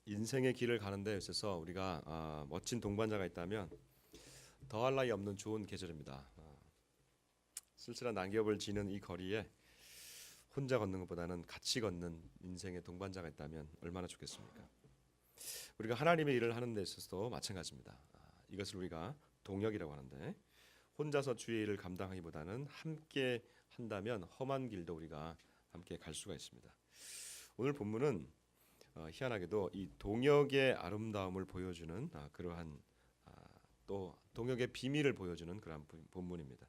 인생의 길을 가는 데 있어서 우리가 멋진 동반자가 있다면 더할 나위 없는 좋은 계절입니다. 쓸쓸한 낙엽을 지는 이 거리에 혼자 걷는 것보다는 같이 걷는 인생의 동반자가 있다면 얼마나 좋겠습니까? 우리가 하나님의 일을 하는 데 있어서도 마찬가지입니다. 이것을 우리가 동역이라고 하는데, 혼자서 주의 일을 감당하기보다는 함께 한다면 험한 길도 우리가 함께 갈 수가 있습니다. 오늘 본문은 희한하게도 이 동역의 아름다움을 보여주는 그러한 또 동역의 비밀을 보여주는 그러한 본문입니다.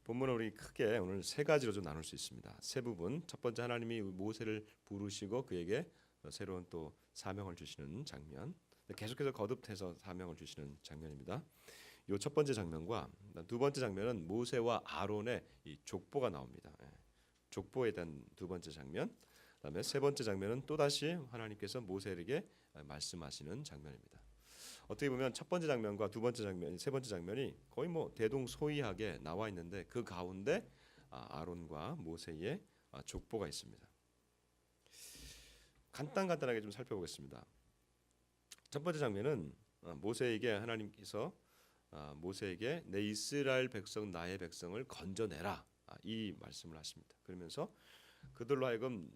본문은 우리 크게 오늘 세 가지로 좀 나눌 수 있습니다. 세 부분. 첫 번째, 하나님이 모세를 부르시고 그에게 새로운 또 사명을 주시는 장면. 계속해서 거듭해서 사명을 주시는 장면입니다. 이 첫 번째 장면과 두 번째 장면은 모세와 아론의 이 족보가 나옵니다. 족보에 대한 두 번째 장면. 그다음에 세 번째 장면은 또다시 하나님께서 모세에게 말씀하시는 장면입니다. 어떻게 보면 첫 번째 장면과 두 번째 장면, 세 번째 장면이 거의 뭐 대동소이하게 나와 있는데 그 가운데 아론과 모세의 족보가 있습니다. 간단하게 좀 살펴보겠습니다. 첫 번째 장면은 모세에게 하나님께서 모세에게 내 이스라엘 백성 나의 백성을 건져내라 이 말씀을 하십니다. 그러면서 그들로 하여금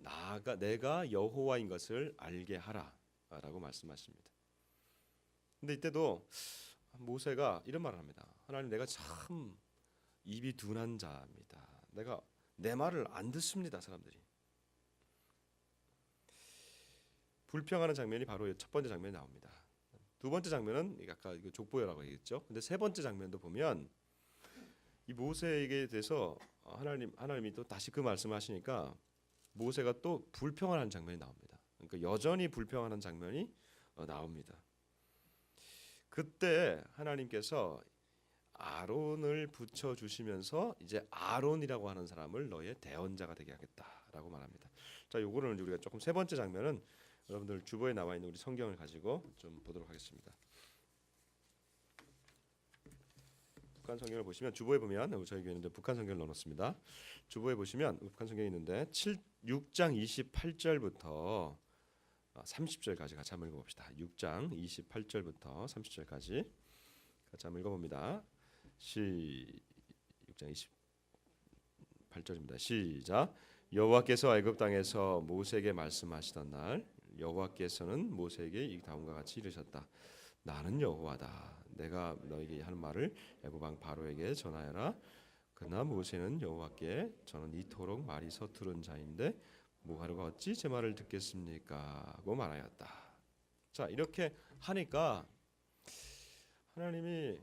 내가 여호와인 것을 알게 하라라고 말씀하십니다. 근데 이때도 모세가 이런 말을 합니다. 하나님, 내가 참 입이 둔한 자입니다. 내 말을 안 듣습니다, 사람들이. 불평하는 장면이 바로 첫 번째 장면에 나옵니다. 두 번째 장면은 아까 족보라고 얘기했죠. 근데 세 번째 장면도 보면 이 모세에게 대해서 하나님이 또 다시 그 말씀하시니까 모세가 또 불평하는 장면이 나옵니다. 그러니까 여전히 불평하는 장면이 나옵니다. 그때 하나님께서 아론을 붙여 주시면서 이제 아론이라고 하는 사람을 너의 대언자가 되게 하겠다라고 말합니다. 자, 요거는 우리가 조금 세 번째 장면은 여러분들 주보에 나와 있는 우리 성경을 가지고 좀 보도록 하겠습니다. 북한 성경을 보시면 주보에 보면 저희 교회는 북한 성경을 넣어놓습니다. 주보에 보시면 북한 성경이 있는데 6장 28절부터 30절까지 같이 한번 읽어봅시다. 6장 28절부터 30절까지 같이 한번 읽어봅니다. 6장 28절입니다. 시작. 여호와께서 애굽 땅에서 모세에게 말씀하시던 날 여호와께서는 모세에게 이 다음과 같이 이르셨다. 나는 여호와다. 내가 너에게 하는 말을 애굽 왕 바로에게 전하여라. 그러나 모세는 여호와께 저는 이토록 말이 서투른 자인데 무하루가 어찌 제 말을 듣겠습니까? 하고 말하였다. 자, 이렇게 하니까 하나님이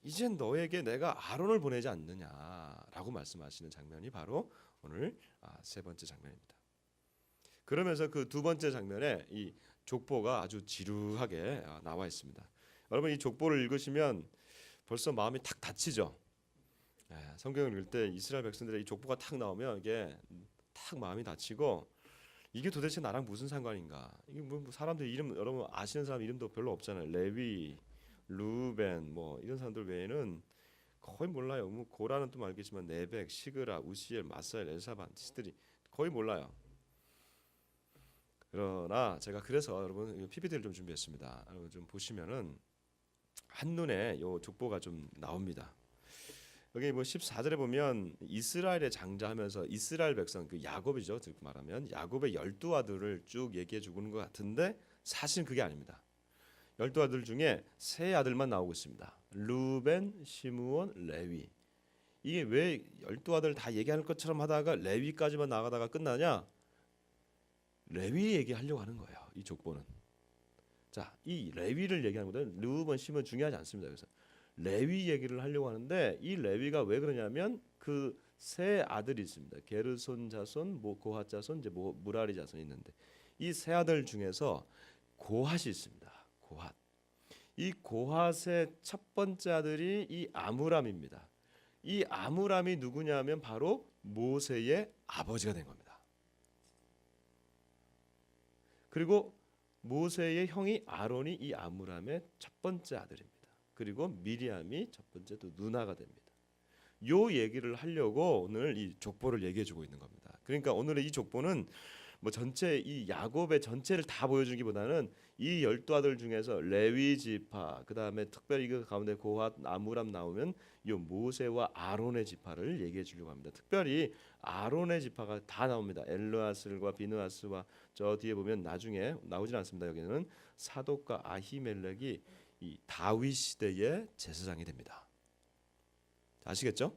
이젠 너에게 내가 아론을 보내지 않느냐라고 말씀하시는 장면이 바로 오늘 세 번째 장면입니다. 그러면서 그 두 번째 장면에 이 족보가 아주 지루하게 나와 있습니다. 여러분, 이 족보를 읽으시면 벌써 마음이 탁 닫히죠. 성경을 읽을 때 이스라엘 백성들의 이 족보가 탁 나오면 이게 탁 마음이 닫히고 이게 도대체 나랑 무슨 상관인가? 이게 뭐 사람들 이름 여러분 아시는 사람 이름도 별로 없잖아요. 레위, 루벤 뭐 이런 사람들 외에는 거의 몰라요. 뭐 고라는 또 알겠지만 네벡, 시그라, 우시엘, 마사엘, 엘사반, 티스들이 거의 몰라요. 그러나 제가 그래서 여러분 PPT를 좀 준비했습니다. 여러분 좀 보시면은 한눈에 요 족보가 좀 나옵니다. 여기 뭐 14절에 보면 이스라엘의 장자하면서 이스라엘 백성 그 야곱이죠. 즉 말하면 야곱의 12아들을 쭉 얘기해 주고 있는 것 같은데 사실 그게 아닙니다. 12아들 중에 세 아들만 나오고 있습니다. 루벤, 시므온, 레위. 이게 왜 12아들 다 얘기하는 것처럼 하다가 레위까지만 나가다가 끝나냐? 레위 얘기하려고 하는 거예요. 이 족보는. 자, 이 레위를 얘기하는 것보다 루벤, 시므온 중요하지 않습니다. 그래서 레위 얘기를 하려고 하는데 이 레위가 왜 그러냐면 그 세 아들이 있습니다. 게르손 자손, 고핫 자손, 이제 무라리 자손이 있는데 이 세 아들 중에서 고핫이 있습니다. 고핫. 이 고핫의 첫 번째 아들이 이 아므람입니다. 이 아므람이 누구냐면 바로 모세의 아버지가 된 겁니다. 그리고 모세의 형이 아론이 이 아므람의 첫 번째 아들입니다. 그리고 미리암이 첫 번째 또 누나가 됩니다. 요 얘기를 하려고 오늘 이 족보를 얘기해 주고 있는 겁니다. 그러니까 오늘의 이 족보는 뭐 전체 이 야곱의 전체를 다 보여주기보다는 이 12아들 중에서 레위 지파, 그다음에 특별히 그 가운데 고핫, 아므람 나오면 이 모세와 아론의 지파를 얘기해 주려고 합니다. 특별히 아론의 지파가 다 나옵니다. 엘르아슬과 비느하스와 저 뒤에 보면 나중에 나오진 않습니다. 여기는 사독과 아히멜렉이 이 다윗 시대의 제사장이 됩니다. 아시겠죠?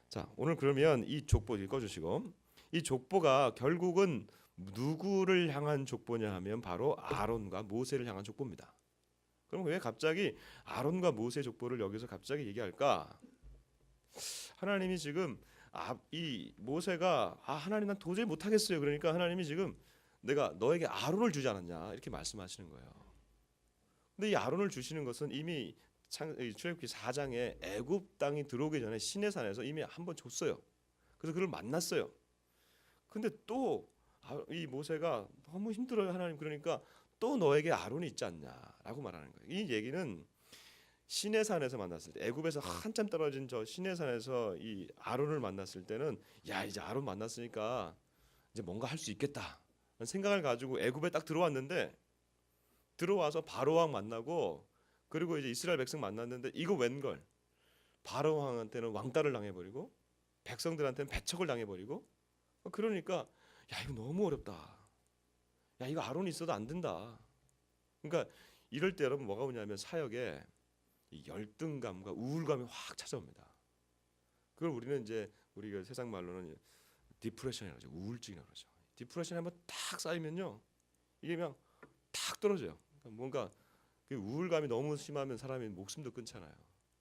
자, 오늘 그러면 이 족보 읽어주시고, 이 족보가 결국은 누구를 향한 족보냐 하면 바로 아론과 모세를 향한 족보입니다. 그럼 왜 갑자기 아론과 모세 족보를 여기서 갑자기 얘기할까? 하나님이 지금 이 모세가 하나님 난 도저히 못하겠어요. 그러니까 하나님이 지금 내가 너에게 아론을 주지 않았냐 이렇게 말씀하시는 거예요. 근데 이 아론을 주시는 것은 이미 출애굽기 4장에 애굽 땅이 들어오기 전에 시내산에서 이미 한번 줬어요. 그래서 그를 만났어요. 근데 또 이 모세가 너무 힘들어요 하나님. 그러니까 또 너에게 아론이 있지 않냐라고 말하는 거예요. 이 얘기는 시내산에서 만났을 때, 애굽에서 한참 떨어진 저 시내산에서 이 아론을 만났을 때는 야 이제 아론 만났으니까 이제 뭔가 할 수 있겠다 생각을 가지고 애굽에 딱 들어왔는데, 들어와서 바로 왕 만나고 그리고 이제 이스라엘 백성 만났는데 이거 웬걸, 바로 왕한테는 왕따를 당해버리고 백성들한테는 배척을 당해버리고, 그러니까 야 이거 너무 어렵다. 야 이거 아론이 있어도 안 된다. 그러니까 이럴 때 여러분 뭐가 오냐면 사역에 이 열등감과 우울감이 확 찾아옵니다. 그걸 우리는 이제 우리가 세상 말로는 디프레션이라고 하죠. 우울증이라고 그러죠. 디프레션이 한번 딱 쌓이면요 이게 그냥 탁 떨어져요. 뭔가 그 우울감이 너무 심하면 사람이 목숨도 끊잖아요.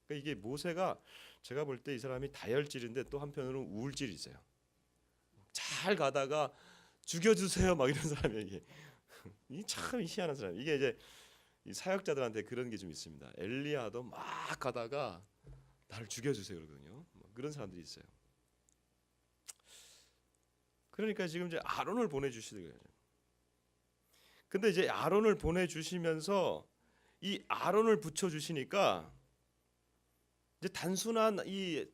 그러니까 이게 모세가 제가 볼 때 이 사람이 다혈질인데 또 한편으로는 우울질이 있어요. 잘 가다가 죽여주세요 막 이런 사람이에요. 이게 참 희한한 사람. 이게 이제 이 사역자들한테 그런 게 좀 있습니다. 엘리야도 막 가다가 나를 죽여주세요 그러거든요. 그런 사람들이 있어요. 그러니까 지금 이제 아론을 보내주시더라고요. 근데 이제 아론을 보내주시면서 이 아론을 붙여주시니까 이제 단순한 이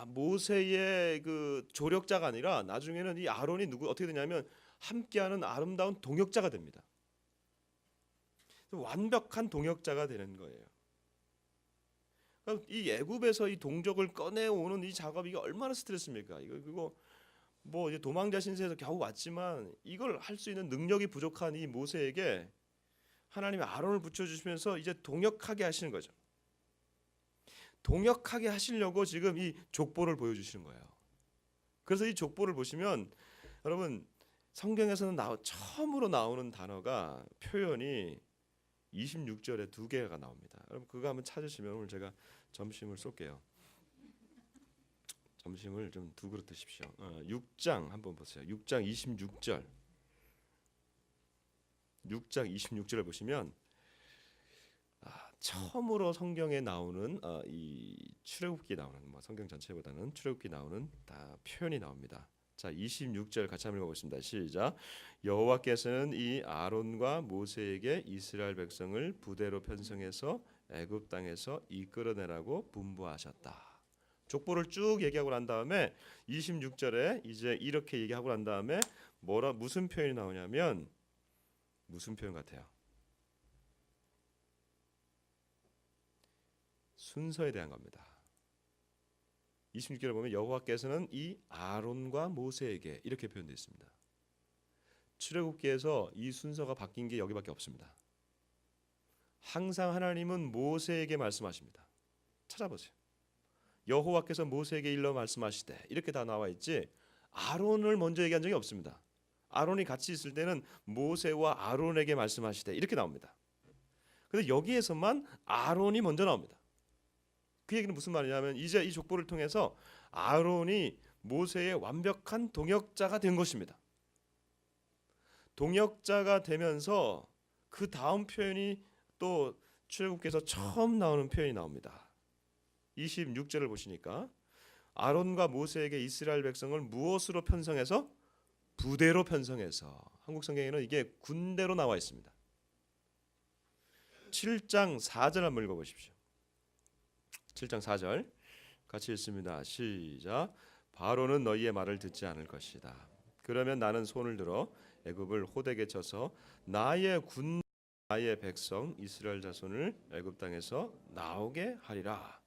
모세의 그 조력자가 아니라 나중에는 이 아론이 어떻게 되냐면 함께하는 아름다운 동역자가 됩니다. 완벽한 동역자가 되는 거예요. 이 애굽에서 이 동족을 꺼내오는 이 작업이 이게 얼마나 스트레스입니까? 이거 뭐 이제 도망자 신세에서 겨우 왔지만 이걸 할 수 있는 능력이 부족한 이 모세에게 하나님이 아론을 붙여주시면서 이제 동역하게 하시는 거죠. 동역하게 하시려고 지금 이 족보를 보여주시는 거예요. 그래서 이 족보를 보시면 여러분 성경에서는 처음으로 나오는 단어가 표현이 26절에 2개가 나옵니다. 여러분 그거 한번 찾으시면 오늘 제가 점심을 쏠게요. 점심을 좀 2그릇 드십시오. 6장 한번 보세요. 6장 26절. 6장 26절을 보시면 처음으로 성경에 나오는 이 출애굽기에 나오는 성경 전체보다는 출애굽기에 나오는 다 표현이 나옵니다. 자, 26절 같이 한번 읽어보겠습니다. 시작. 여호와께서는 이 아론과 모세에게 이스라엘 백성을 부대로 편성해서 애굽 땅에서 이끌어내라고 분부하셨다. 족보를 쭉 얘기하고 난 다음에 26절에 이제 이렇게 얘기하고 난 다음에 무슨 표현이 나오냐면 무슨 표현 같아요? 순서에 대한 겁니다. 26절에 보면 여호와께서는 이 아론과 모세에게 이렇게 표현되어 있습니다. 출애굽기에서 이 순서가 바뀐 게 여기밖에 없습니다. 항상 하나님은 모세에게 말씀하십니다. 찾아보세요. 여호와께서 모세에게 일러 말씀하시되 이렇게 다 나와 있지 아론을 먼저 얘기한 적이 없습니다. 아론이 같이 있을 때는 모세와 아론에게 말씀하시되 이렇게 나옵니다. 그런데 여기에서만 아론이 먼저 나옵니다. 그 얘기는 무슨 말이냐면 이제 이 족보를 통해서 아론이 모세의 완벽한 동역자가 된 것입니다. 동역자가 되면서 그 다음 표현이 또 출애굽기에서 처음 나오는 표현이 나옵니다. 26절을 보시니까 아론과 모세에게 이스라엘 백성을 무엇으로 편성해서? 부대로 편성해서. 한국 성경에는 이게 군대로 나와 있습니다. 7장 4절 한번 읽어보십시오. 7장 4절 같이 읽습니다. 시작. 바로는 너희의 말을 듣지 않을 것이다. 그러면 나는 손을 들어 애굽을 호되게 쳐서 나의 군 나의 백성 이스라엘 자손을 애굽 땅에서 나오게 하리라.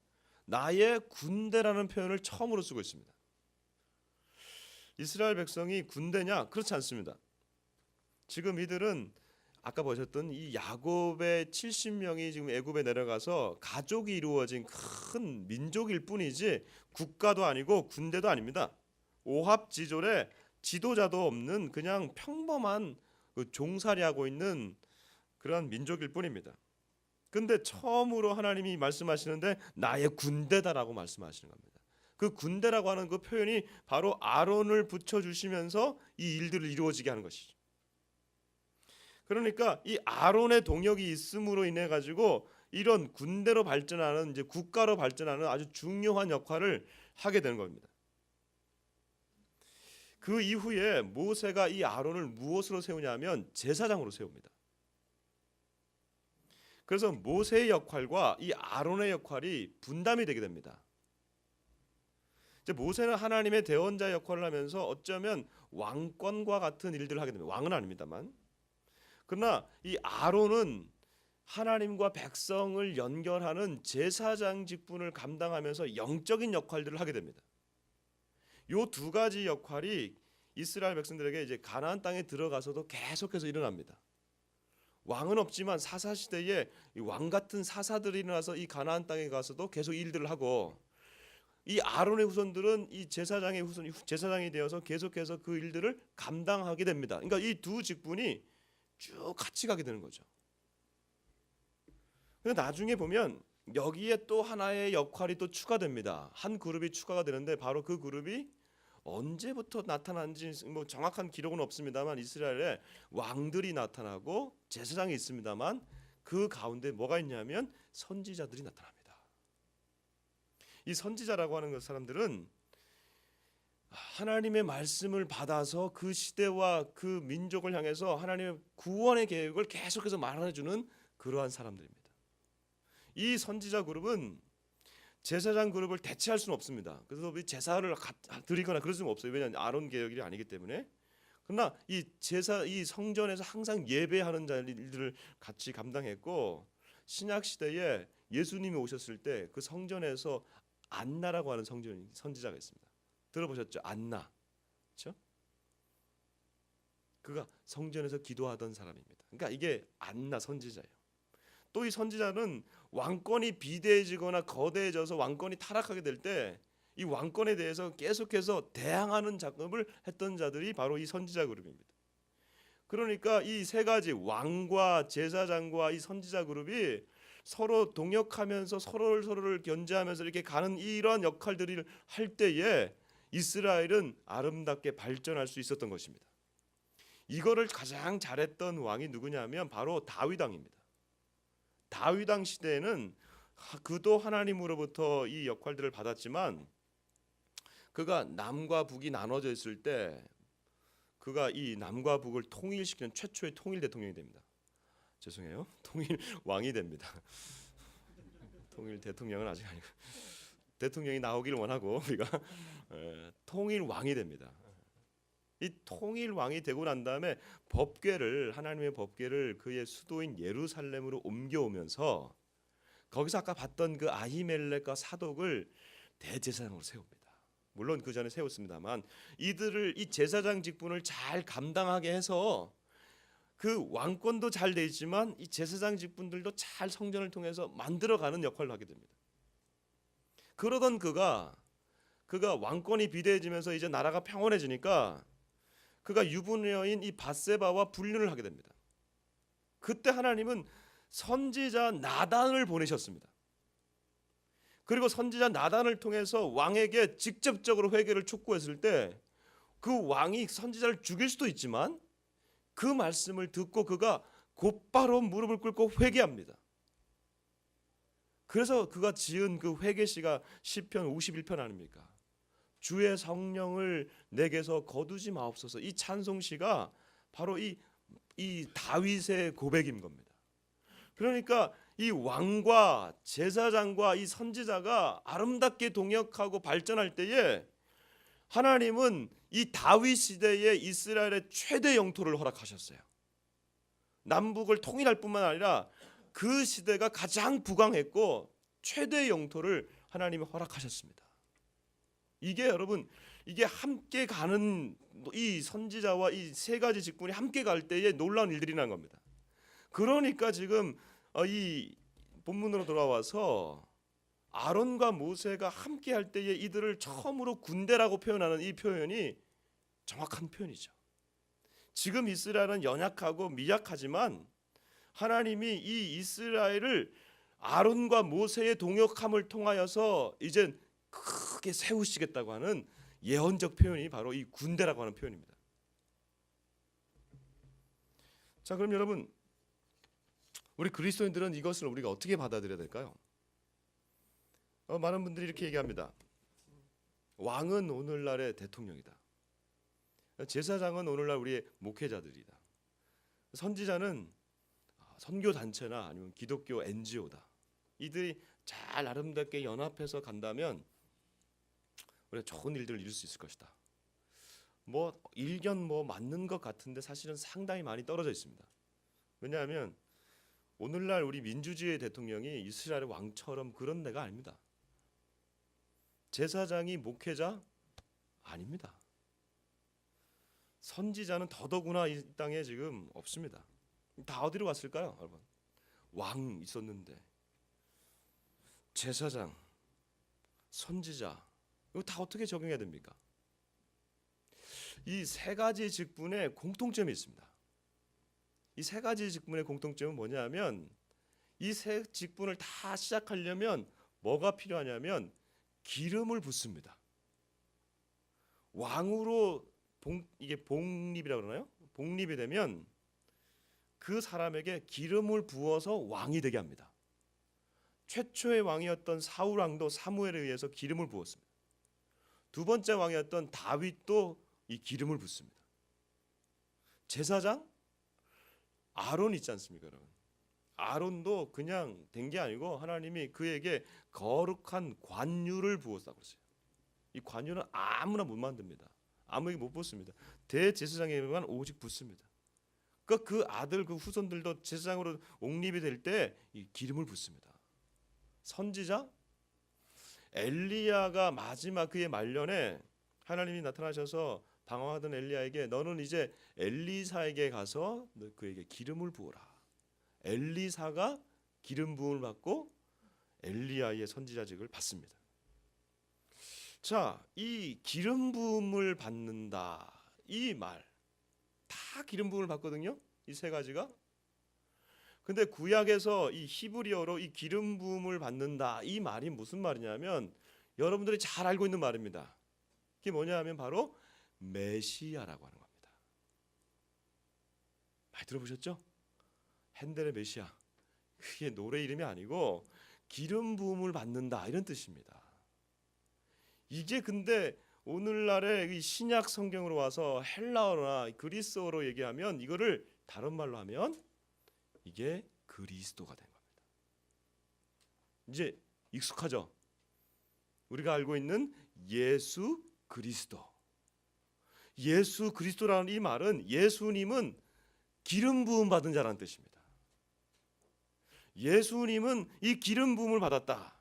나의 군대라는 표현을 처음으로 쓰고 있습니다. 이스라엘 백성이 군대냐? 그렇지 않습니다. 지금 이들은 아까 보셨던 이 야곱의 70명이 지금 애굽에 내려가서 가족이 이루어진 큰 민족일 뿐이지 국가도 아니고 군대도 아닙니다. 오합지졸의 지도자도 없는 그냥 평범한 종살이하고 있는 그런 민족일 뿐입니다. 근데 처음으로 하나님이 말씀하시는데 나의 군대다라고 말씀하시는 겁니다. 그 군대라고 하는 그 표현이 바로 아론을 붙여주시면서 이 일들을 이루어지게 하는 것이죠. 그러니까 이 아론의 동역이 있음으로 인해 가지고 이런 군대로 발전하는 이제 국가로 발전하는 아주 중요한 역할을 하게 되는 겁니다. 그 이후에 모세가 이 아론을 무엇으로 세우냐면 제사장으로 세웁니다. 그래서 모세의 역할과 이 아론의 역할이 분담이 되게 됩니다. 이제 모세는 하나님의 대언자 역할을 하면서 어쩌면 왕권과 같은 일들을 하게 됩니다. 왕은 아닙니다만. 그러나 이 아론은 하나님과 백성을 연결하는 제사장 직분을 감당하면서 영적인 역할들을 하게 됩니다. 이 두 가지 역할이 이스라엘 백성들에게 이제 가나안 땅에 들어가서도 계속해서 일어납니다. 왕은 없지만 사사 시대에 왕 같은 사사들이 일어나서 이 가나안 땅에 가서도 계속 일들을 하고 이 아론의 후손들은 이 제사장이 되어서 계속해서 그 일들을 감당하게 됩니다. 그러니까 이 두 직분이 쭉 같이 가게 되는 거죠. 근데 나중에 보면 여기에 또 하나의 역할이 또 추가됩니다. 한 그룹이 추가가 되는데 바로 그 그룹이 언제부터 나타난지 뭐 정확한 기록은 없습니다만 이스라엘에 왕들이 나타나고 제사장이 있습니다만 그 가운데 뭐가 있냐면 선지자들이 나타납니다. 이 선지자라고 하는 그 사람들은 하나님의 말씀을 받아서 그 시대와 그 민족을 향해서 하나님의 구원의 계획을 계속해서 말해주는 그러한 사람들입니다. 이 선지자 그룹은 제사장 그룹을 대체할 수는 없습니다. 그래서 제사를 드리거나 그럴 수는 없어요. 왜냐하면 아론 계열이 아니기 때문에. 그러나 이 성전에서 항상 예배하는 일들을 같이 감당했고 신약 시대에 예수님이 오셨을 때 그 성전에서 안나라고 하는 선지자가 있습니다. 들어보셨죠? 안나, 그렇죠? 그가 성전에서 기도하던 사람입니다. 그러니까 이게 안나 선지자예요. 또 이 선지자는 왕권이 비대해지거나 거대해져서 왕권이 타락하게 될 때 이 왕권에 대해서 계속해서 대항하는 작업을 했던 자들이 바로 이 선지자 그룹입니다. 그러니까 이 세 가지 왕과 제사장과 이 선지자 그룹이 서로 동역하면서 서로를 견제하면서 이렇게 가는 이러한 역할들을 할 때에 이스라엘은 아름답게 발전할 수 있었던 것입니다. 이거를 가장 잘했던 왕이 누구냐면 바로 다윗 왕입니다. 다윗 왕 시대에는 그도 하나님으로부터 이 역할들을 받았지만 그가 남과 북이 나눠져 있을 때 그가 이 남과 북을 통일시키는 최초의 통일 대통령이 됩니다. 죄송해요. 통일 왕이 됩니다. 통일 대통령은 아직 아니고 대통령이 나오기를 원하고 우리가 통일 왕이 됩니다. 이 통일 왕이 되고 난 다음에 하나님의 법궤를 그의 수도인 예루살렘으로 옮겨오면서 거기서 아까 봤던 그 아히멜렉과 사독을 대제사장으로 세웁니다. 물론 그 전에 세웠습니다만 이들을 이 제사장 직분을 잘 감당하게 해서 그 왕권도 잘 돼 있지만 이 제사장 직분들도 잘 성전을 통해서 만들어가는 역할을 하게 됩니다. 그러던 그가 왕권이 비대해지면서 이제 나라가 평온해지니까 그가 유부녀인 이 밧세바와 불륜을 하게 됩니다. 그때 하나님은 선지자 나단을 보내셨습니다. 그리고 선지자 나단을 통해서 왕에게 직접적으로 회개를 촉구했을 때 그 왕이 선지자를 죽일 수도 있지만 그 말씀을 듣고 그가 곧바로 무릎을 꿇고 회개합니다. 그래서 그가 지은 그 회개시가 시편 51편 아닙니까? 주의 성령을 내게서 거두지 마옵소서. 이 찬송시가 바로 이 다윗의 고백인 겁니다. 그러니까 이 왕과 제사장과 이 선지자가 아름답게 동역하고 발전할 때에 하나님은 이 다윗 시대에 이스라엘의 최대 영토를 허락하셨어요. 남북을 통일할 뿐만 아니라 그 시대가 가장 부강했고 최대 영토를 하나님이 허락하셨습니다. 이게 여러분, 이게 함께 가는, 이 선지자와 이 세 가지 직분이 함께 갈 때에 놀라운 일들이 난 겁니다. 그러니까 지금 이 본문으로 돌아와서 아론과 모세가 함께 할 때에 이들을 처음으로 군대라고 표현하는 이 표현이 정확한 표현이죠. 지금 이스라엘은 연약하고 미약하지만 하나님이 이 이스라엘을 아론과 모세의 동역함을 통하여서 이제 크게 세우시겠다고 하는 예언적 표현이 바로 이 군대라고 하는 표현입니다. 자, 그럼 여러분, 우리 그리스도인들은 이것을 우리가 어떻게 받아들여야 될까요? 많은 분들이 이렇게 얘기합니다. 왕은 오늘날의 대통령이다. 제사장은 오늘날 우리의 목회자들이다. 선지자는 선교 단체나 아니면 기독교 NGO다. 이들이 잘 아름답게 연합해서 간다면 우리가 좋은 일들을 이룰 수 있을 것이다. 뭐 일견 뭐 맞는 것 같은데 사실은 상당히 많이 떨어져 있습니다. 왜냐하면 오늘날 우리 민주주의 대통령이 이스라엘의 왕처럼 그런 데가 아닙니다. 제사장이 목회자 아닙니다. 선지자는 더더구나 이 땅에 지금 없습니다. 다 어디로 갔을까요, 여러분? 왕 있었는데 제사장, 선지자, 이거 다 어떻게 적용해야 됩니까? 이 세 가지 직분에 공통점이 있습니다. 이 세 가지 직분의 공통점은 뭐냐면 이 세 직분을 다 시작하려면 뭐가 필요하냐면 기름을 붓습니다. 왕으로 이게 복립이라고 그러나요? 복립이 되면 그 사람에게 기름을 부어서 왕이 되게 합니다. 최초의 왕이었던 사울 왕도 사무엘에 의해서 기름을 부었습니다. 두 번째 왕이었던 다윗도 이 기름을 붓습니다. 제사장 아론 있지 않습니까, 여러분? 아론도 그냥 된 게 아니고 하나님이 그에게 거룩한 관유를 부었다고 그랬어요. 이 관유는 아무나 못 만듭니다. 아무에게 못 붓습니다. 대제사장에게만 오직 붓습니다. 그러니까 그 아들, 그 후손들도 제사장으로 옹립이 될 때 이 기름을 붓습니다. 선지자 엘리야가 마지막 그의 말년에 하나님이 나타나셔서 방황하던 엘리야에게 너는 이제 엘리사에게 가서 그에게 기름을 부어라. 엘리사가 기름 부음을 받고 엘리야의 선지자직을 받습니다. 자, 이 기름 부음을 받는다 이 말 다 기름 부음을 받거든요. 이 세 가지가. 근데 구약에서 이 히브리어로 이 기름 부음을 받는다 이 말이 무슨 말이냐면 여러분들이 잘 알고 있는 말입니다. 그게 뭐냐면 바로 메시아라고 하는 겁니다. 많이 들어보셨죠? 핸델의 메시아. 그게 노래 이름이 아니고 기름 부음을 받는다 이런 뜻입니다. 이게 근데 오늘날의 이 신약 성경으로 와서 헬라어나 그리스어로 얘기하면 이거를 다른 말로 하면 이게 그리스도가 된 겁니다. 이제 익숙하죠? 우리가 알고 있는 예수 그리스도. 예수 그리스도라는 이 말은 예수님은 기름 부음 받은 자라는 뜻입니다. 예수님은 이 기름 부음을 받았다.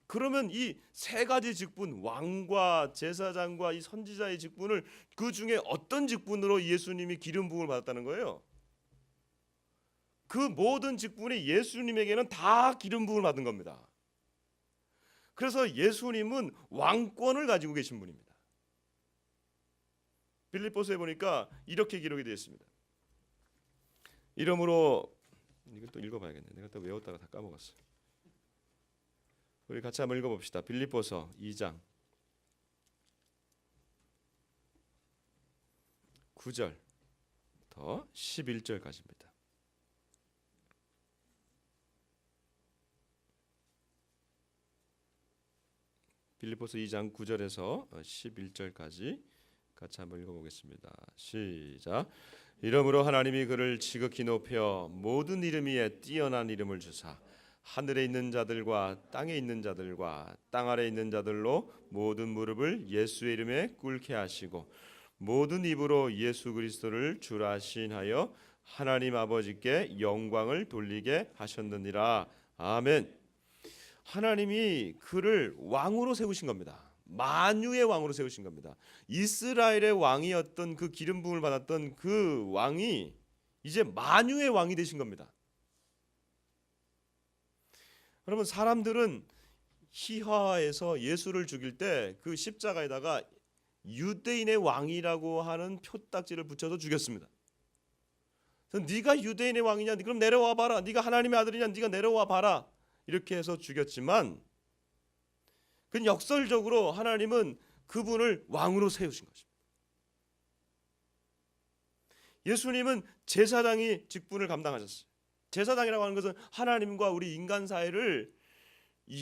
그러면 이 세 가지 직분, 왕과 제사장과 이 선지자의 직분을 그 중에 어떤 직분으로 예수님이 기름 부음을 받았다는 거예요? 그 모든 직분이 예수님에게는 다 기름 부음을 받은 겁니다. 그래서 예수님은 왕권을 가지고 계신 분입니다. 빌립보서에 보니까 이렇게 기록이 되어 있습니다. 이러므로 이걸 또 읽어봐야겠네. 내가 또 외웠다가 다 까먹었어. 우리 같이 한번 읽어봅시다. 빌립보서 2장 9절부터 11절까지입니다. 빌립보서 2장 9절에서 11절까지 같이 한번 읽어보겠습니다. 시작. 이러므로 하나님이 그를 지극히 높여 모든 이름 위에 뛰어난 이름을 주사 하늘에 있는 자들과 땅에 있는 자들과 땅 아래 있는 자들로 모든 무릎을 예수의 이름에 꿇게 하시고 모든 입으로 예수 그리스도를 주라 시인하여 하나님 아버지께 영광을 돌리게 하셨느니라. 아멘. 하나님이 그를 왕으로 세우신 겁니다. 만유의 왕으로 세우신 겁니다. 이스라엘의 왕이었던 그 기름 부음을 받았던 그 왕이 이제 만유의 왕이 되신 겁니다. 여러분, 사람들은 희화에서 예수를 죽일 때 그 십자가에다가 유대인의 왕이라고 하는 표딱지를 붙여서 죽였습니다. 그래서 네가 유대인의 왕이냐? 그럼 내려와 봐라. 네가 하나님의 아들이냐? 네가 내려와 봐라. 이렇게 해서 죽였지만 그 역설적으로 하나님은 그분을 왕으로 세우신 것입니다. 예수님은 제사장이 직분을 감당하셨어요. 제사장이라고 하는 것은 하나님과 우리 인간 사이를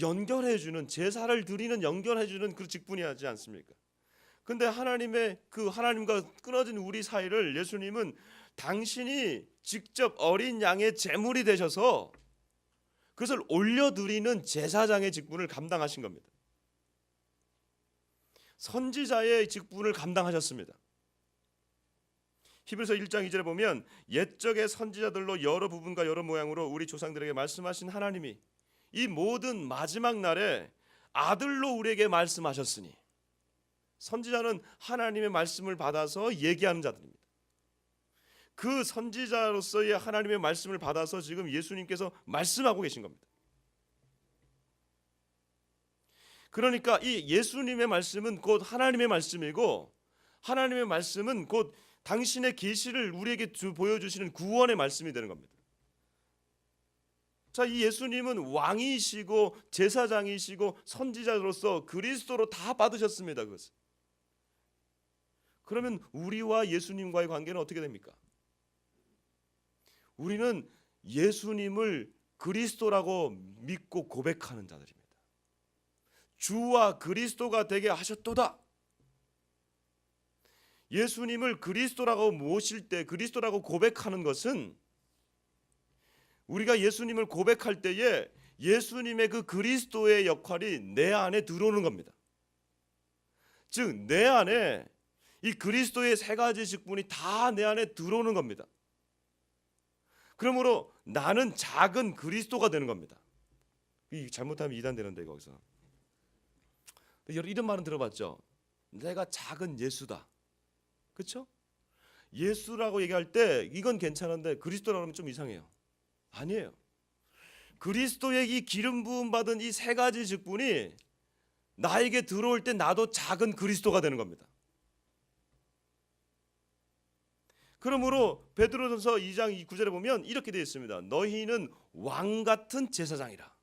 연결해주는, 제사를 드리는, 연결해주는 그 직분이 하지 않습니까? 근데 하나님과 끊어진 우리 사이를 예수님은 당신이 직접 어린 양의 제물이 되셔서 그것을 올려드리는 제사장의 직분을 감당하신 겁니다. 선지자의 직분을 감당하셨습니다. 히브리서 1장 2절에 보면 옛적의 선지자들로 여러 부분과 여러 모양으로 우리 조상들에게 말씀하신 하나님이 이 모든 마지막 날에 아들로 우리에게 말씀하셨으니, 선지자는 하나님의 말씀을 받아서 얘기하는 자들입니다. 그 선지자로서의 하나님의 말씀을 받아서 지금 예수님께서 말씀하고 계신 겁니다. 그러니까 이 예수님의 말씀은 곧 하나님의 말씀이고, 하나님의 말씀은 곧 당신의 계시를 우리에게 보여주시는 구원의 말씀이 되는 겁니다. 자, 이 예수님은 왕이시고 제사장이시고 선지자로서 그리스도로 다 받으셨습니다. 그것을. 그러면 우리와 예수님과의 관계는 어떻게 됩니까? 우리는 예수님을 그리스도라고 믿고 고백하는 자들입니다. 주와 그리스도가 되게 하셨도다. 예수님을 그리스도라고 모실 때, 그리스도라고 고백하는 것은 우리가 예수님을 고백할 때에 예수님의 그 그리스도의 역할이 내 안에 들어오는 겁니다. 즉 내 안에 이 그리스도의 세 가지 직분이 다 내 안에 들어오는 겁니다. 그러므로 나는 작은 그리스도가 되는 겁니다. 잘못하면 이단되는데 거기서. 이런 말은 들어봤죠? 내가 작은 예수다. 그렇죠? 예수라고 얘기할 때 이건 괜찮은데 그리스도라고 하면 좀 이상해요. 아니에요. 그리스도의 이 기름 부음 받은 이 세 가지 직분이 나에게 들어올 때 나도 작은 그리스도가 되는 겁니다. 그러므로 베드로전서 2장 9절에 보면 이렇게 되어 있습니다. 너희는 왕 같은 제사장이라.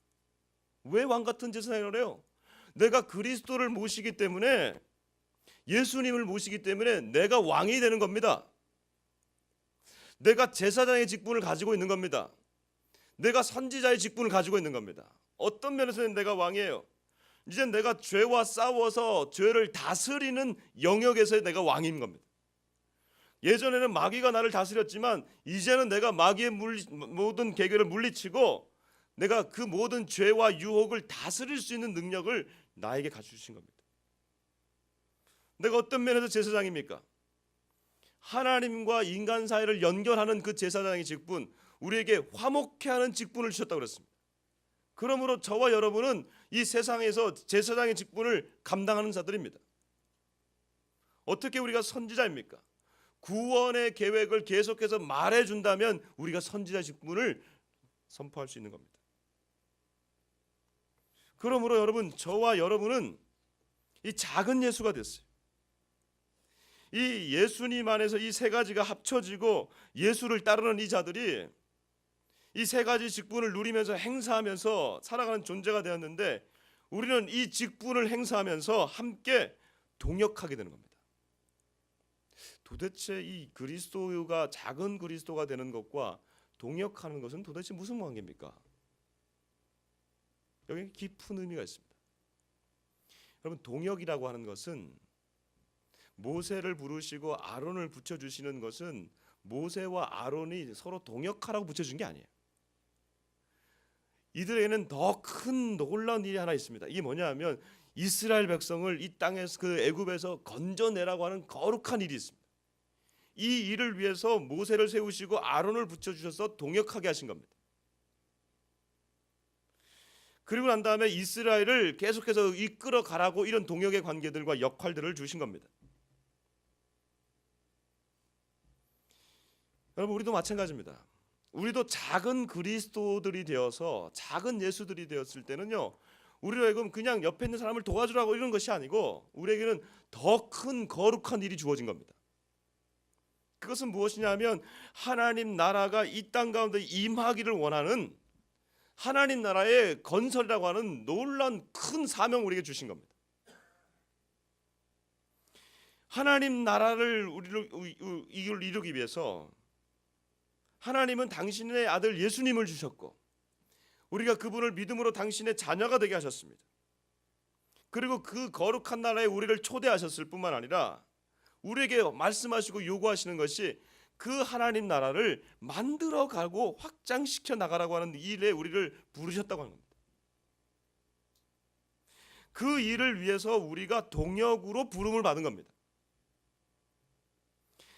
왜 왕 같은 제사장이라요? 내가 그리스도를 모시기 때문에, 예수님을 모시기 때문에 내가 왕이 되는 겁니다. 내가 제사장의 직분을 가지고 있는 겁니다. 내가 선지자의 직분을 가지고 있는 겁니다. 어떤 면에서는 내가 왕이에요. 이제 내가 죄와 싸워서 죄를 다스리는 영역에서 내가 왕인 겁니다. 예전에는 마귀가 나를 다스렸지만 이제는 내가 마귀의 모든 계계를 물리치고 내가 그 모든 죄와 유혹을 다스릴 수 있는 능력을 나에게 가주신 겁니다. 내가 어떤 면에서 제사장입니까? 하나님과 인간 사이를 연결하는 그 제사장의 직분, 우리에게 화목케 하는 직분을 주셨다고 그랬습니다. 그러므로 저와 여러분은 이 세상에서 제사장의 직분을 감당하는 자들입니다. 어떻게 우리가 선지자입니까? 구원의 계획을 계속해서 말해준다면 우리가 선지자 직분을 선포할 수 있는 겁니다. 그러므로 여러분, 저와 여러분은 이 작은 예수가 됐어요. 이 예수님 안에서 이 세 가지가 합쳐지고 예수를 따르는 이 자들이 이 세 가지 직분을 누리면서 행사하면서 살아가는 존재가 되었는데, 우리는 이 직분을 행사하면서 함께 동역하게 되는 겁니다. 도대체 이 그리스도가 작은 그리스도가 되는 것과 동역하는 것은 도대체 무슨 관계입니까? 여기 깊은 의미가 있습니다. 여러분, 동역이라고 하는 것은, 모세를 부르시고 아론을 붙여주시는 것은 모세와 아론이 서로 동역하라고 붙여준 게 아니에요. 이들에게는 더 큰 놀라운 일이 하나 있습니다. 이게 뭐냐하면 이스라엘 백성을 이 땅에서 그 애굽에서 건져내라고 하는 거룩한 일이 있습니다. 이 일을 위해서 모세를 세우시고 아론을 붙여주셔서 동역하게 하신 겁니다. 그리고 난 다음에 이스라엘을 계속해서 이끌어 가라고 이런 동역의 관계들과 역할들을 주신 겁니다. 여러분, 우리도 마찬가지입니다. 우리도 작은 그리스도들이 되어서 작은 예수들이 되었을 때는요, 우리로 그냥 옆에 있는 사람을 도와주라고 이런 것이 아니고 우리에게는 더 큰 거룩한 일이 주어진 겁니다. 그것은 무엇이냐면 하나님 나라가 이 땅 가운데 임하기를 원하는 하나님 나라의 건설이라고 하는 놀라운 큰 사명을 우리에게 주신 겁니다. 하나님 나라를 이걸 이루기 위해서 하나님은 당신의 아들 예수님을 주셨고 우리가 그분을 믿음으로 당신의 자녀가 되게 하셨습니다. 그리고 그 거룩한 나라에 우리를 초대하셨을 뿐만 아니라 우리에게 말씀하시고 요구하시는 것이 그 하나님 나라를 만들어가고 확장시켜 나가라고 하는 일에 우리를 부르셨다고 하는 겁니다. 그 일을 위해서 우리가 동역으로 부름을 받은 겁니다.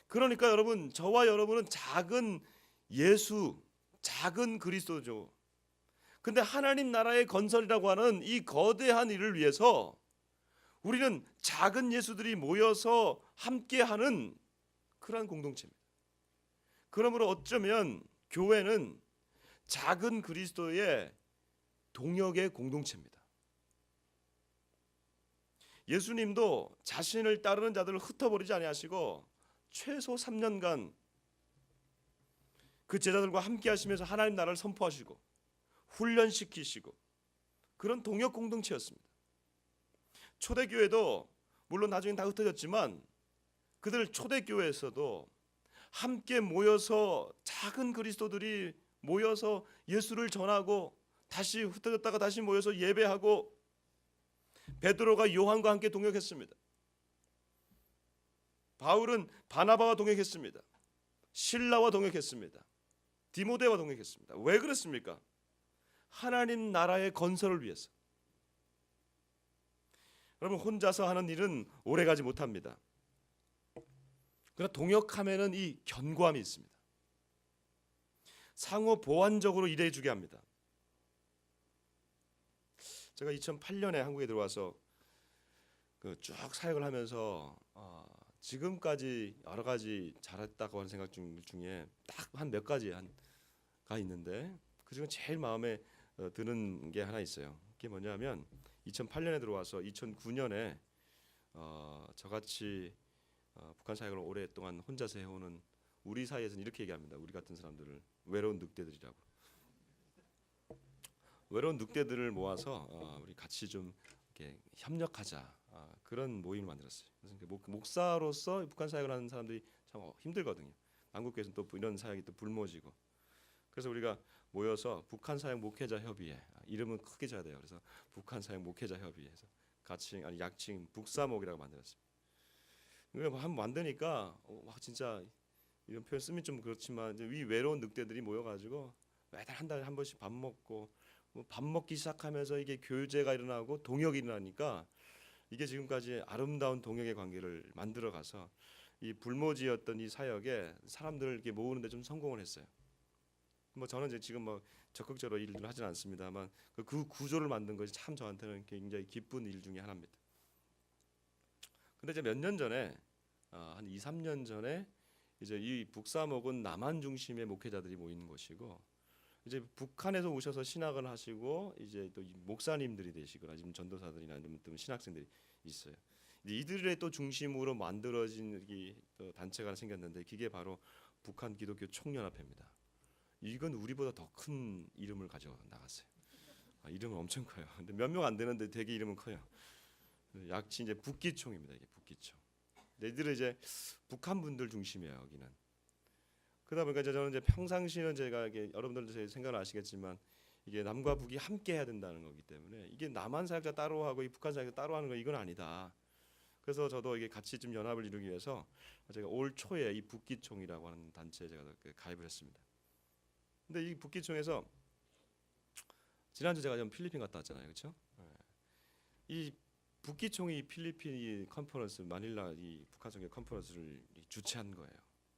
그러니까 여러분, 저와 여러분은 작은 예수, 작은 그리스도죠. 근데 하나님 나라의 건설이라고 하는 이 거대한 일을 위해서 우리는 작은 예수들이 모여서 함께하는 그러한 공동체입니다. 그러므로 어쩌면 교회는 작은 그리스도의 동역의 공동체입니다. 예수님도 자신을 따르는 자들을 흩어버리지 아니하시고 최소 3년간 그 제자들과 함께 하시면서 하나님 나라를 선포하시고 훈련시키시고 그런 동역 공동체였습니다. 초대교회도 물론 나중엔 다 흩어졌지만 그들 초대교회에서도 함께 모여서 작은 그리스도들이 모여서 예수를 전하고 다시 흩어졌다가 다시 모여서 예배하고 베드로가 요한과 함께 동역했습니다. 바울은 바나바와 동역했습니다. 실라와 동역했습니다. 디모데와 동역했습니다. 왜 그랬습니까? 하나님 나라의 건설을 위해서. 여러분, 혼자서 하는 일은 오래가지 못합니다. 그러나 동역하면은 이 견고함이 있습니다. 상호 보완적으로 일해주게 합니다. 제가 2008년에 한국에 들어와서 쭉 사역을 하면서 지금까지 여러 가지 잘했다고 하는 생각 중에 딱 한 몇 가지가 있는데 그중에 제일 마음에 드는 게 하나 있어요. 그게 뭐냐면 2008년에 들어와서 2009년에 저같이 북한 사역을 오랫동안 혼자서 해오는 우리 사이에서는 이렇게 얘기합니다. 우리 같은 사람들을 외로운 늑대들이라고. 외로운 늑대들을 모아서 우리 같이 좀 이렇게 협력하자, 그런 모임을 만들었어요. 그래서 목사로서 북한 사역을 하는 사람들이 참 힘들거든요. 한국교회에서는 또 이런 사역이 또 불모지고. 그래서 우리가 모여서 북한 사역 목회자 협의회, 이름은 크게 져야 돼요. 그래서 북한 사역 목회자 협의회에서 약칭 북사목이라고 만들었습니다. 그걸 한번 만드니까 진짜 이런 표현 쓰면 좀 그렇지만 이 외로운 늑대들이 모여가지고 매달 한 달에 한 번씩 밥 먹고 밥 먹기 시작하면서 이게 교제가 일어나고 동역이 일어나니까 이게 지금까지 아름다운 동역의 관계를 만들어가서 이 불모지였던 이 사역에 사람들을 이렇게 모으는데 좀 성공을 했어요. 뭐 저는 이제 지금 뭐 적극적으로 일을 하지는 않습니다만 그 구조를 만든 것이 참 저한테는 굉장히 기쁜 일 중에 하나입니다. 근데 이제 몇 년 전에 한 2, 3년 전에 이제 이 북사목은 남한 중심의 목회자들이 모이는 곳이고 이제 북한에서 오셔서 신학을 하시고 이제 또 목사님들이 되시거나 지금 전도사들이나 또 신학생들이 있어요. 이제 이들의 또 중심으로 만들어진 이 또 단체가 하나 생겼는데 그게 바로 북한 기독교 총연합회입니다. 이건 우리보다 더 큰 이름을 가져 나갔어요. 이름은 엄청 커요. 근데 몇 명 안 되는데 되게 이름은 커요. 약칭 이제 북기총입니다. 이게 북기총. 이들은 이제 북한 분들 중심이에요. 여기는. 그러다 보니까 저는 이제 평상시는 제가 이게 여러분들도 제 생각을 아시겠지만 이게 남과 북이 함께 해야 된다는 거기 때문에 이게 남한 사역자 따로 하고 이 북한 사역자 따로 하는 거 이건 아니다. 그래서 저도 이게 같이 좀 연합을 이루기 위해서 제가 올 초에 이 북기총이라고 하는 단체에 제가 가입을 했습니다. 근데 이 북기총에서 지난주 제가 좀 필리핀 갔다 왔잖아요, 그렇죠? 이 북기총이 필리핀 컨퍼런스 마닐라 이 북한 정교 컨퍼런스를 주최한 거예요.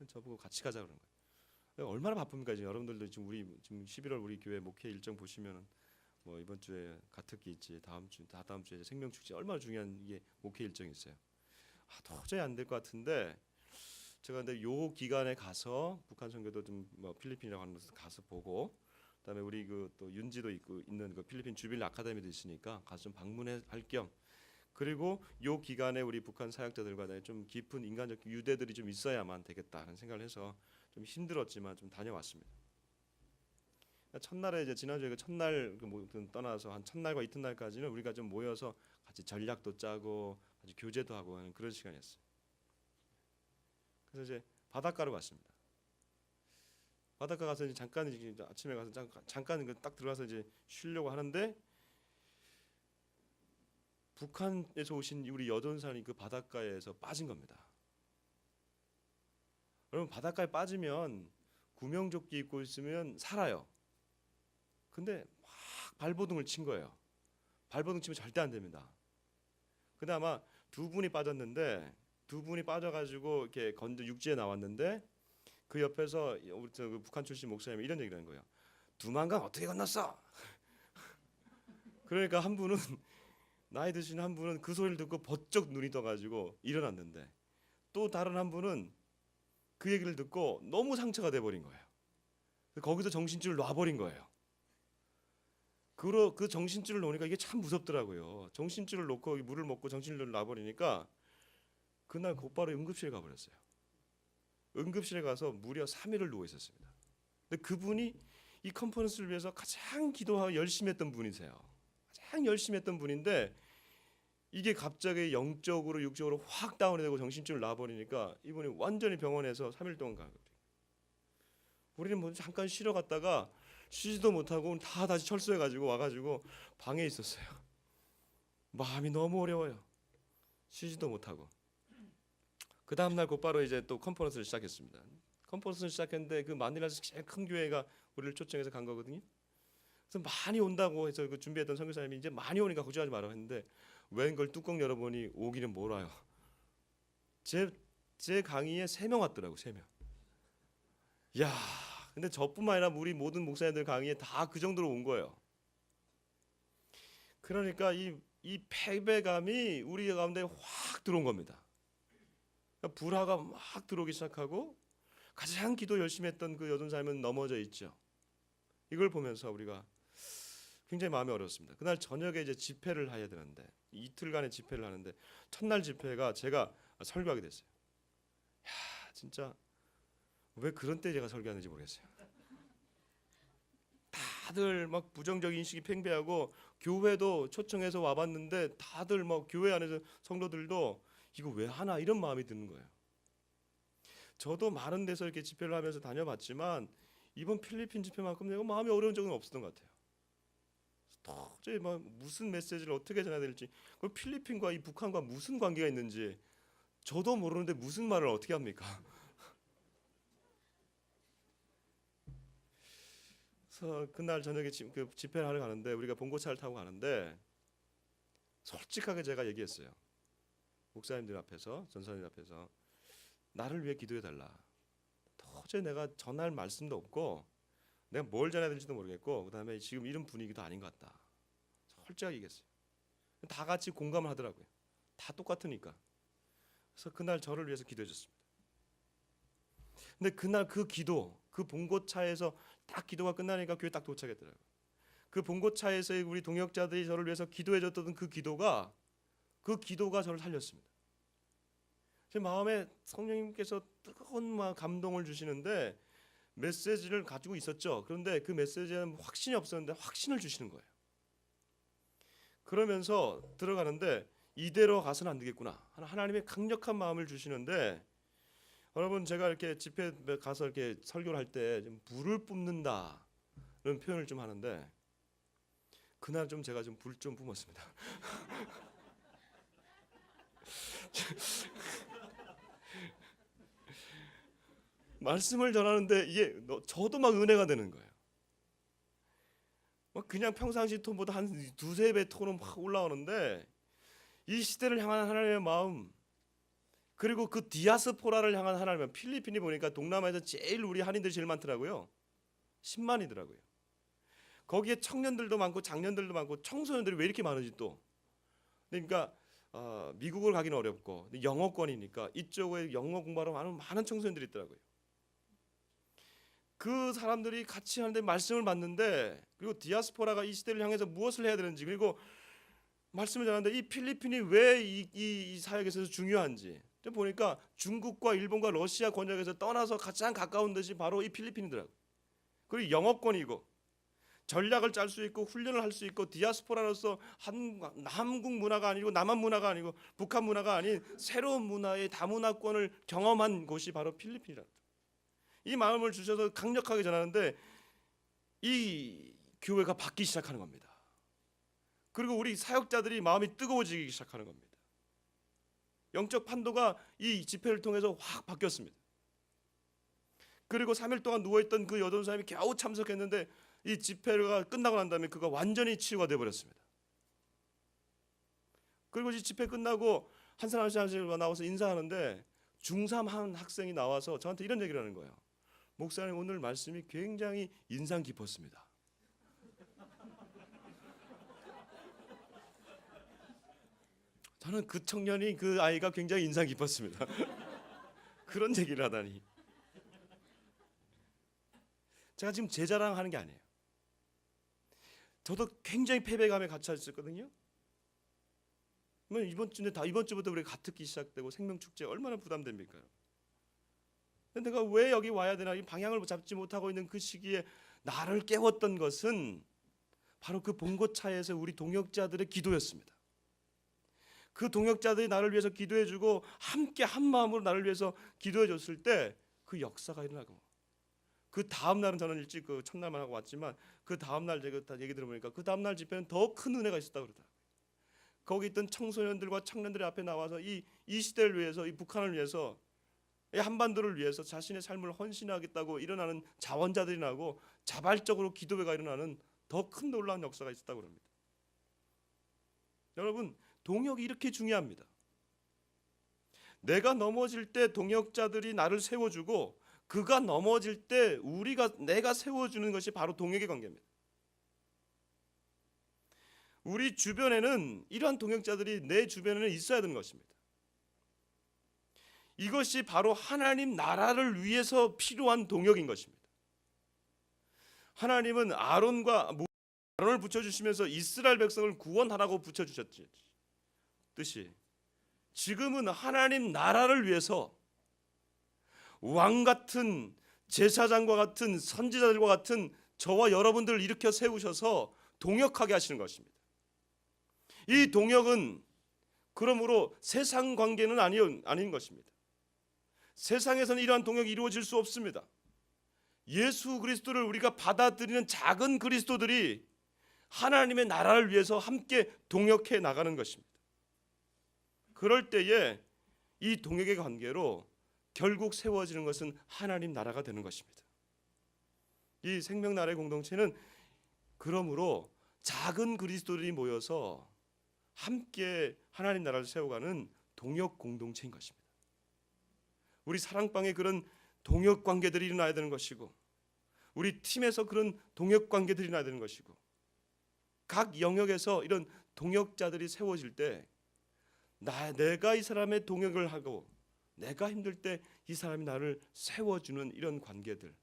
저보고 같이 가자 그런 거예요. 얼마나 바쁩니까 지금 여러분들도 지금 우리 지금 11월 우리 교회 목회 일정 보시면은 뭐 이번 주에 가특기 있지, 다음 주에 생명축제 얼마나 중요한 이게 목회 일정이 있어요. 도저히 안 될 것 같은데 제가 근데 요 기간에 가서 북한 선교도 좀 뭐 필리핀이라고 하는 곳에 가서 보고 그다음에 우리 그 또 윤지도 있고 있는 그 필리핀 주빌리 아카데미도 있으니까 가서 좀 방문할 겸 그리고 요 기간에 우리 북한 사역자들과 좀 깊은 인간적 유대들이 좀 있어야만 되겠다는 생각을 해서 좀 힘들었지만 좀 다녀왔습니다. 첫날에 이제 지난주에 그 첫날 그 떠나서 한 첫날과 이튿날까지는 우리가 좀 모여서 같이 전략도 짜고 같이 교제도 하고 하는 그런 시간이었어요. 그래서 이제 바닷가로 갔습니다. 바닷가 가서 이제 잠깐 이제 아침에 가서 잠깐 딱 들어가서 이제 쉬려고 하는데 북한에서 오신 우리 여전사님이 그 바닷가에서 빠진 겁니다. 여러분 바닷가에 빠지면 구명조끼 입고 있으면 살아요. 근데 막 발버둥을 친 거예요. 발버둥 치면 절대 안 됩니다. 근데 아마 두 분이 빠졌는데 두 분이 빠져가지고 이렇게 육지에 나왔는데 그 옆에서 우리 그 북한 출신 목사님이 이런 얘기를 하는 거예요. 두만강 어떻게 건넜어? 그러니까 한 분은 나이 드신 한 분은 그 소리를 듣고 번쩍 눈이 떠가지고 일어났는데 또 다른 한 분은 그 얘기를 듣고 너무 상처가 돼버린 거예요. 거기서 정신줄을 놔버린 거예요. 그 정신줄을 놓으니까 이게 참 무섭더라고요. 정신줄을 놓고 물을 먹고 정신줄을 놔버리니까 그날 곧바로 응급실에 가버렸어요. 응급실에 가서 무려 3일을 누워 있었습니다. 근데 그분이 이 컨퍼런스를 위해서 가장 기도하고 열심히 했던 분이세요. 가장 열심히 했던 분인데 이게 갑자기 영적으로 육적으로 확 다운이 되고 정신줄을 놔버리니까 이분이 완전히 병원에서 3일 동안 가거든요. 우리는 뭐 잠깐 쉬러 갔다가 쉬지도 못하고 다 다시 철수해가지고 와가지고 방에 있었어요. 마음이 너무 어려워요. 쉬지도 못하고. 그 다음날 곧바로 이제 또 컨퍼런스를 시작했습니다. 컨퍼런스를 시작했는데 그 마닐라에서 제일 큰 교회가 우리를 초청해서 간 거거든요. 그래서 많이 온다고 해서 그 준비했던 선교사님이 이제 많이 오니까 걱정하지 말라고 했는데 웬걸 뚜껑 열어보니 오기는 몰아요. 제 강의에 3명 왔더라고. 3명. 야, 근데 저뿐만 아니라 우리 모든 목사님들 강의에 다 그 정도로 온 거예요. 그러니까 이 패배감이 우리 가운데 확 들어온 겁니다. 그러니까 불화가 막 들어오기 시작하고 가장 기도 열심히 했던 그 여전사님은 넘어져 있죠. 이걸 보면서 우리가 굉장히 마음이 어려웠습니다. 그날 저녁에 이제 집회를 해야 되는데 이틀간의 집회를 하는데 첫날 집회가 제가 설교하게 됐어요. 야, 진짜 왜 그런 때 제가 설교하는지 모르겠어요. 다들 막 부정적인 인식이 팽배하고 교회도 초청해서 와봤는데 다들 막 교회 안에서 성도들도 이거 왜 하나 이런 마음이 드는 거예요. 저도 많은 데서 이렇게 집회를 하면서 다녀봤지만 이번 필리핀 집회만큼 내가 마음이 어려운 적은 없었던 것 같아요. 도저히 막 무슨 메시지를 어떻게 전해야 될지, 그 필리핀과 이 북한과 무슨 관계가 있는지 저도 모르는데 무슨 말을 어떻게 합니까? 그래서 그날 저녁에 그 집회를 하러 가는데 우리가 봉고차를 타고 가는데 솔직하게 제가 얘기했어요. 목사님들 앞에서, 전사님 앞에서 나를 위해 기도해 달라. 도저히 내가 전할 말씀도 없고 내가 뭘 전해야 될지도 모르겠고 그다음에 지금 이런 분위기도 아닌 것 같다. 솔직하게 얘기했어요. 다 같이 공감을 하더라고요. 다 똑같으니까. 그래서 그날 저를 위해서 기도해 줬습니다. 근데 그날 그 기도, 그 봉고차에서 딱 기도가 끝나니까 교회 딱 도착했더라고요. 그 봉고차에서 우리 동역자들이 저를 위해서 기도해 줬던 그 기도가 저를 살렸습니다. 제 마음에 성령님께서 뜨거운 감동을 주시는데 메시지를 가지고 있었죠. 그런데 그 메시지에는 확신이 없었는데 확신을 주시는 거예요. 그러면서 들어가는데 이대로 가서는 안 되겠구나 하는 하나님의 강력한 마음을 주시는데, 여러분 제가 이렇게 집회 가서 이렇게 설교를 할 때 좀 불을 뿜는다는 표현을 좀 하는데 그날 좀 제가 좀 불 좀 뿜었습니다. 말씀을 전하는데 이게 저도 막 은혜가 되는 거예요. 그냥 평상시 톤보다 한 두세 배 톤은 막 올라오는데 이 시대를 향한 하나님의 마음, 그리고 그 디아스포라를 향한 하나님의, 필리핀이 보니까 동남아에서 제일 우리 한인들이 제일 많더라고요. 10만이더라고요. 거기에 청년들도 많고 장년들도 많고 청소년들이 왜 이렇게 많은지 또. 그러니까 미국을 가기는 어렵고 영어권이니까 이쪽에 영어 공부하러 많은 청소년들이 있더라고요. 그 사람들이 같이 하는데 말씀을 받는데, 그리고 디아스포라가 이 시대를 향해서 무엇을 해야 되는지, 그리고 말씀을 전하는데 이 필리핀이 왜 이 사역에서 중요한지 보니까 중국과 일본과 러시아 권역에서 떠나서 가장 가까운 데이 바로 이 필리핀이더라고요. 그리고 영어권이고 전략을 짤 수 있고 훈련을 할 수 있고, 디아스포라로서 한국 문화가 아니고 남한 문화가 아니고 북한 문화가 아닌 새로운 문화의 다문화권을 경험한 곳이 바로 필리핀이라고. 이 마음을 주셔서 강력하게 전하는데 이 교회가 받기 시작하는 겁니다. 그리고 우리 사역자들이 마음이 뜨거워지기 시작하는 겁니다. 영적 판도가 이 집회를 통해서 확 바뀌었습니다. 그리고 3일 동안 누워있던 그 8사람이 겨우 참석했는데 이 집회가 끝나고 난 다음에 그가 완전히 치유가 되어버렸습니다. 그리고 이 집회 끝나고 한 사람씩 나와서 인사하는데 중3 한 학생이 나와서 저한테 이런 얘기를 하는 거예요. 목사님, 오늘 말씀이 굉장히 인상 깊었습니다. 저는 그 청년이, 그 아이가 굉장히 인상 깊었습니다. 그런 얘기를 하다니. 제가 지금 제 자랑하는 게 아니에요. 저도 굉장히 패배감에 갇혀 있었거든요. 이번 주부터 우리 가특기 시작되고 생명축제 얼마나 부담됩니까? 근데 내가 왜 여기 와야 되나, 이 방향을 잡지 못하고 있는 그 시기에 나를 깨웠던 것은 바로 그 봉고차에서 우리 동역자들의 기도였습니다. 그 동역자들이 나를 위해서 기도해주고 함께 한 마음으로 나를 위해서 기도해줬을 때 그 역사가 일어나고, 그 다음 날은 저는 일찍 그 첫날만 하고 왔지만 그 다음 날 제가 얘기 들어보니까 그 다음 날 집회는 더 큰 은혜가 있었다고 그러더라고요. 거기 있던 청소년들과 청년들이 앞에 나와서 이 시대를 위해서, 이 북한을 위해서, 이 한반도를 위해서 자신의 삶을 헌신하겠다고 일어나는 자원자들이 나고 자발적으로 기도회가 일어나는 더 큰 놀라운 역사가 있었다고 합니다. 여러분, 동역이 이렇게 중요합니다. 내가 넘어질 때 동역자들이 나를 세워주고, 그가 넘어질 때 내가 세워주는 것이 바로 동역의 관계입니다. 우리 주변에는 이러한 동역자들이 내 주변에는 있어야 되는 것입니다. 이것이 바로 하나님 나라를 위해서 필요한 동역인 것입니다. 하나님은 아론을 붙여주시면서 이스라엘 백성을 구원하라고 붙여주셨지 뜻이, 지금은 하나님 나라를 위해서 왕 같은 제사장과 같은 선지자들과 같은 저와 여러분들을 일으켜 세우셔서 동역하게 하시는 것입니다. 이 동역은 그러므로 세상 관계는 아닌 것입니다. 세상에서는 이러한 동역이 이루어질 수 없습니다. 예수 그리스도를 우리가 받아들이는 작은 그리스도들이 하나님의 나라를 위해서 함께 동역해 나가는 것입니다. 그럴 때에 이 동역의 관계로 결국 세워지는 것은 하나님 나라가 되는 것입니다. 이 생명나라의 공동체는 그러므로 작은 그리스도들이 모여서 함께 하나님 나라를 세워가는 동역 공동체인 것입니다. 우리 사랑방에 그런 동역 관계들이 일어나야 되는 것이고, 우리 팀에서 그런 동역 관계들이 일어나야 되는 것이고, 각 영역에서 이런 동역자들이 세워질 때 내가 이 사람의 동역을 하고, 내가 힘들 때 이 사람이 나를 세워주는 이런 관계들이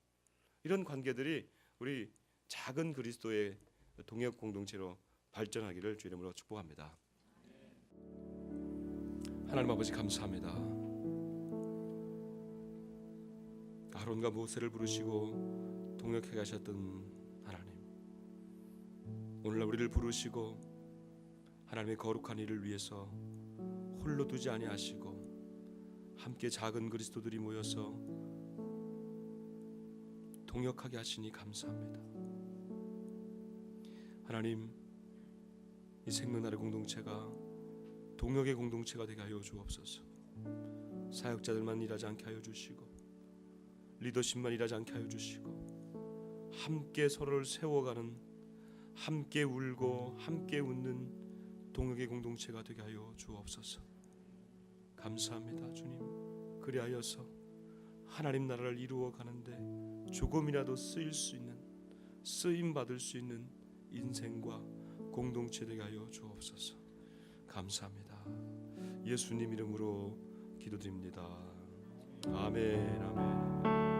우리 작은 그리스도의 동역 공동체로 발전하기를 주 이름으로 축복합니다. 하나님 아버지, 감사합니다. 아론과 모세를 부르시고 동역해 가셨던 하나님, 오늘날 우리를 부르시고 하나님의 거룩한 일을 위해서 홀로 두지 아니하시고 함께 작은 그리스도들이 모여서 동역하게 하시니 감사합니다. 하나님, 이 생명나라의 공동체가 동역의 공동체가 되게 하여 주옵소서. 사역자들만 일하지 않게 하여 주시고, 리더십만 일하지 않게 하여 주시고, 함께 서로를 세워가는, 함께 울고 함께 웃는 동역의 공동체가 되게 하여 주옵소서. 감사합니다 주님. 그리하여서 하나님 나라를 이루어 가는데 조금이라도 쓰일 수 있는, 쓰임 받을 수 있는 인생과 공동체 되게 하여 주옵소서. 감사합니다. 예수님 이름으로 기도드립니다. 아멘, 아멘.